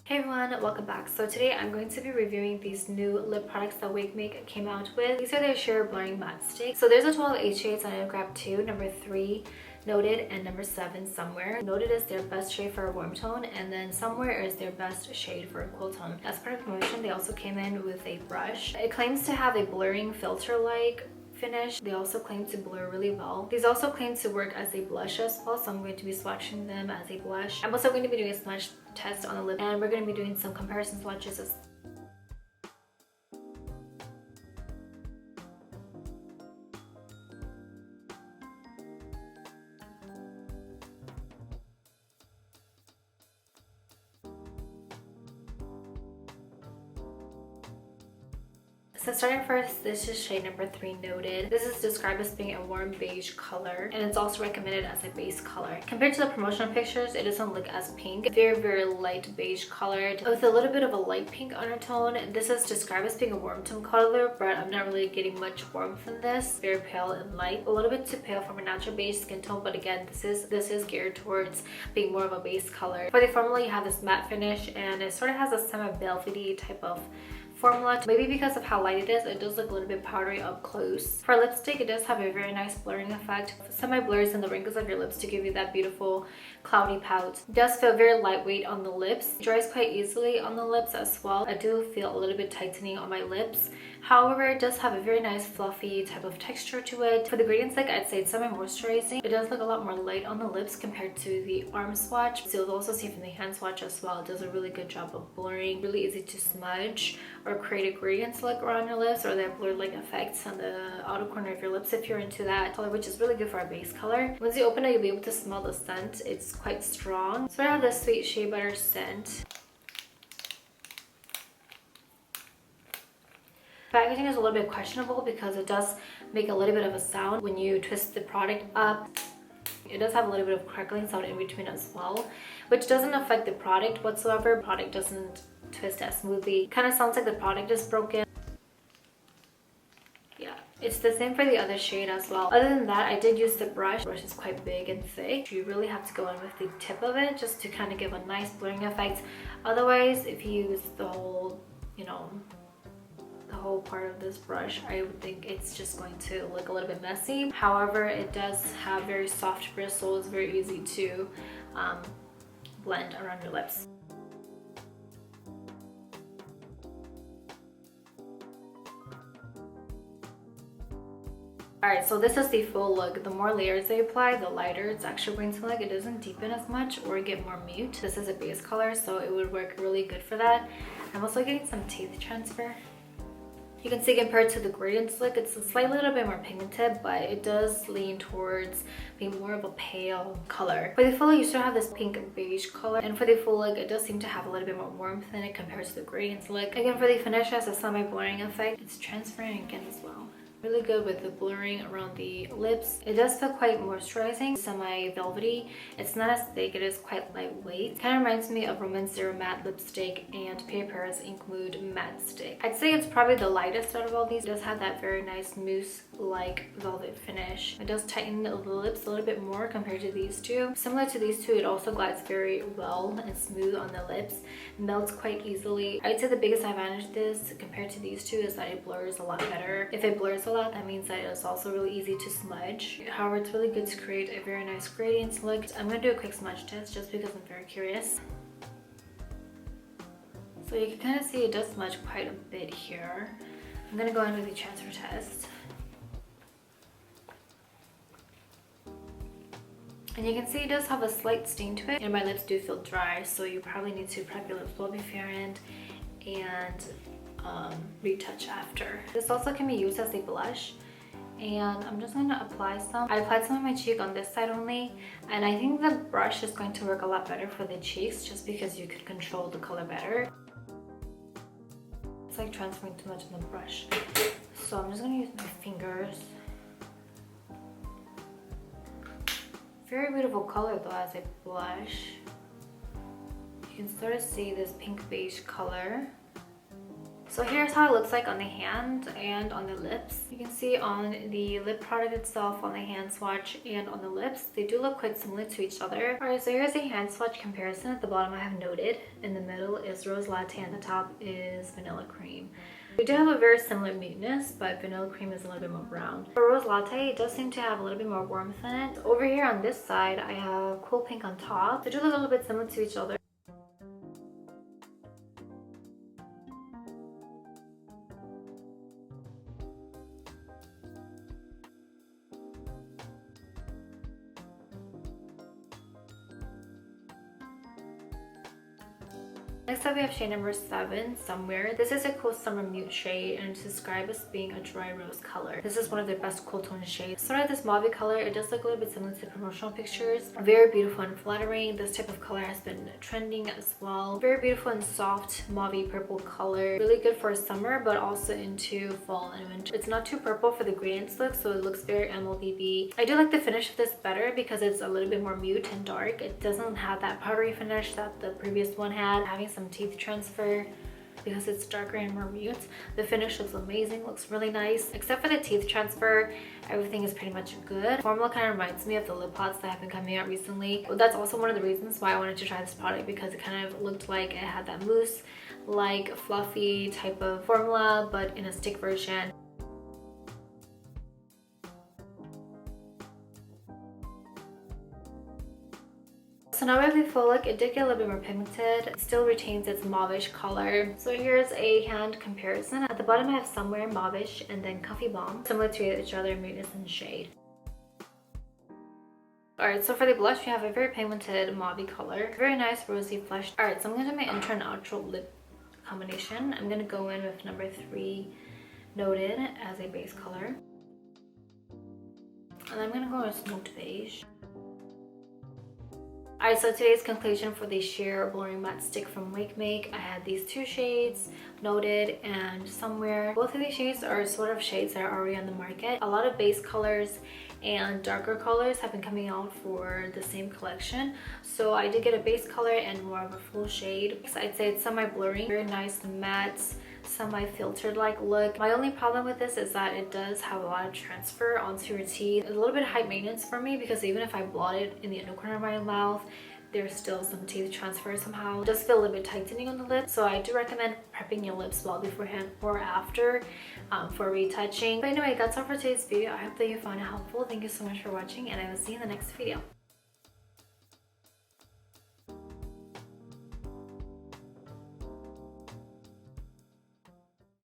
Hey everyone, welcome back. So today I'm going to be reviewing these new lip products that wakemake came out with. These are their sheer blurring matte sticks. So there's a total of 8 shades and I grabbed 2, number 3 Noted and number 7 Somewhere. Noted is their best shade for a warm tone and then Somewhere is their best shade for a cool tone. As part of promotion, they also came in with a brush. It claims to have a blurring filter-like finish. They also claim to blur really well. These also claim to work as a blush as well, so I'm going to be swatching them as a blush. I'm also going to be doing a smudge test on the lip and we're going to be doing some comparison swatches as So starting first, this is shade number 3 Noted. This is described as being a warm beige color and it's also recommended as a base color. Compared to the promotional pictures, it doesn't look as pink. Very light beige colored with a little bit of a light pink undertone. This is described as being a warm tone color, but I'm not really getting much warmth from this. Very pale and light. A little bit too pale for a natural beige skin tone, but again, this is geared towards being more of a base color. For the formula, you have this matte finish and it sort of has a semi-velvety type of formula. Maybe because of how light it does look a little bit powdery up close. For lipstick, it does have a very nice blurring effect. Semi-blurs in the wrinkles of your lips to give you that beautiful cloudy pout. It does feel very lightweight on the lips. It dries quite easily on the lips as well. I do feel a little bit tightening on my lips. However, it does have a very nice fluffy type of texture to it. For the gradient stick, I'd say it's semi-moisturizing. It does look a lot more light on the lips compared to the arm swatch. So you'll also see from the hand swatch as well. It does a really good job of blurring. Really easy to smudge or create a gradient look around your lips or that blurred like effects on the outer corner of your lips if you're into that color, which is really good for a base color. Once you open it, you'll be able to smell the scent. It's quite strong. So I have this sweet shea butter scent. Packaging is a little bit questionable because it does make a little bit of a sound when you twist the product up. It does have a little bit of crackling sound in between as well, which doesn't affect the product whatsoever. The product doesn't twist as smoothly. Kind of sounds like the product is broken. Yeah, it's the same for the other shade as well. Other than that, I did use the brush. The brush is quite big and thick. You really have to go in with the tip of it just to kind of give a nice blurring effect. Otherwise, if you use the whole, the whole part of this brush, I would think it's just going to look a little bit messy. However, it does have very soft bristles, very easy to blend around your lips. Alright, so this is the full look. The more layers they apply, the lighter it's actually going to look. It doesn't deepen as much or get more mute. This is a base color, so it would work really good for that. I'm also getting some teeth transfer. You can see compared to the gradient look, it's a slightly little bit more pigmented, but it does lean towards being more of a pale color. For the full look, you still have this pink beige color, and for the full look, it does seem to have a little bit more warmth in it compared to the gradient look. Again, for the finish, it has a semi-blurring effect. It's transferring again as well. Really good with the blurring around the lips. It does feel quite moisturizing, semi-velvety. It's not as thick, it is quite lightweight. Kind of reminds me of Romance Zero Matte Lipstick and Peripera's Ink Mood Matte Stick. I'd say it's probably the lightest out of all these. It does have that very nice mousse-like velvet finish. It does tighten the lips a little bit more compared to these two. Similar to these two, it also glides very well and smooth on the lips. Melts quite easily. I'd say the biggest advantage of this compared to these two is that it blurs a lot better. If it blurs a lot, that means that it's also really easy to smudge. However, it's really good to create a very nice gradient look. I'm going to do a quick smudge test just because I'm very curious. So you can kind of see it does smudge quite a bit here. I'm going to go in with the transfer test. And you can see it does have a slight stain to it, and my lips do feel dry, so you probably need to prep your lips well beforehand and retouch after. This also can be used as a blush, and I'm just going to apply some. I applied some on my cheek on this side only, and I think the brush is going to work a lot better for the cheeks just because you can control the color better. It's like transferring too much on the brush, so I'm just going to use my fingers. Very beautiful color though as a blush. You can sort of see this pink beige color. So here's how it looks like on the hand and on the lips. You can see on the lip product itself, on the hand swatch, and on the lips, they do look quite similar to each other. Alright, so here's a hand swatch comparison. At the bottom I have noted. In the middle is rose latte and the top is vanilla cream. We do have a very similar muteness, but vanilla cream is a little bit more brown. For rose latte, it does seem to have a little bit more warmth in it. Over here on this side, I have cool pink on top. They do look a little bit similar to each other. Next up we have shade number 7, Somewhere. This is a cool summer mute shade and it's described as being a dry rose color. This is one of their best cool tone shades. Sort of this mauve color, it does look a little bit similar to the promotional pictures. Very beautiful and flattering. This type of color has been trending as well. Very beautiful and soft mauve purple color. Really good for summer but also into fall and winter. It's not too purple for the gradients look, so it looks very MLBB. I do like the finish of this better because it's a little bit more mute and dark. It doesn't have that powdery finish that the previous one had. Having some teeth transfer because it's darker and more mute. The finish looks amazing, looks really nice. Except for the teeth transfer, everything is pretty much good. Formula kind of reminds me of the lip pods that have been coming out recently. But that's also one of the reasons why I wanted to try this product, because it kind of looked like it had that mousse, like fluffy type of formula, but in a stick version. So now we have the full look. It did get a little bit more pigmented. It still retains its mauvish color. So here's a hand comparison. At the bottom I have Somewhere, mauvish, and then Comfy Bomb, similar to each other in muteness and shade. Alright, so for the blush we have a very pigmented mauve color. Very nice rosy flush. Alright, so I'm going to do my intro and outro lip combination. I'm going to go in with number 3 Noted as a base color. And I'm going to go with Smoked Beige. Alright, so today's conclusion for the sheer blurring matte stick from Wakemake. I had these 2 shades, Noted and Somewhere. Both of these shades are sort of shades that are already on the market. A lot of base colors and darker colors have been coming out for the same collection. So I did get a base color and more of a full shade. So I'd say it's semi-blurring. Very nice matte, semi-filtered like look. My only problem with this is that it does have a lot of transfer onto your teeth. It's a little bit high maintenance for me because even if I blot it in the inner corner of my mouth, there's still some teeth transfer somehow. It does feel a little bit tightening on the lips, so I do recommend prepping your lips well beforehand or after for retouching. But anyway, that's all for today's video. I hope that you found it helpful. Thank you so much for watching and I will see you in the next video.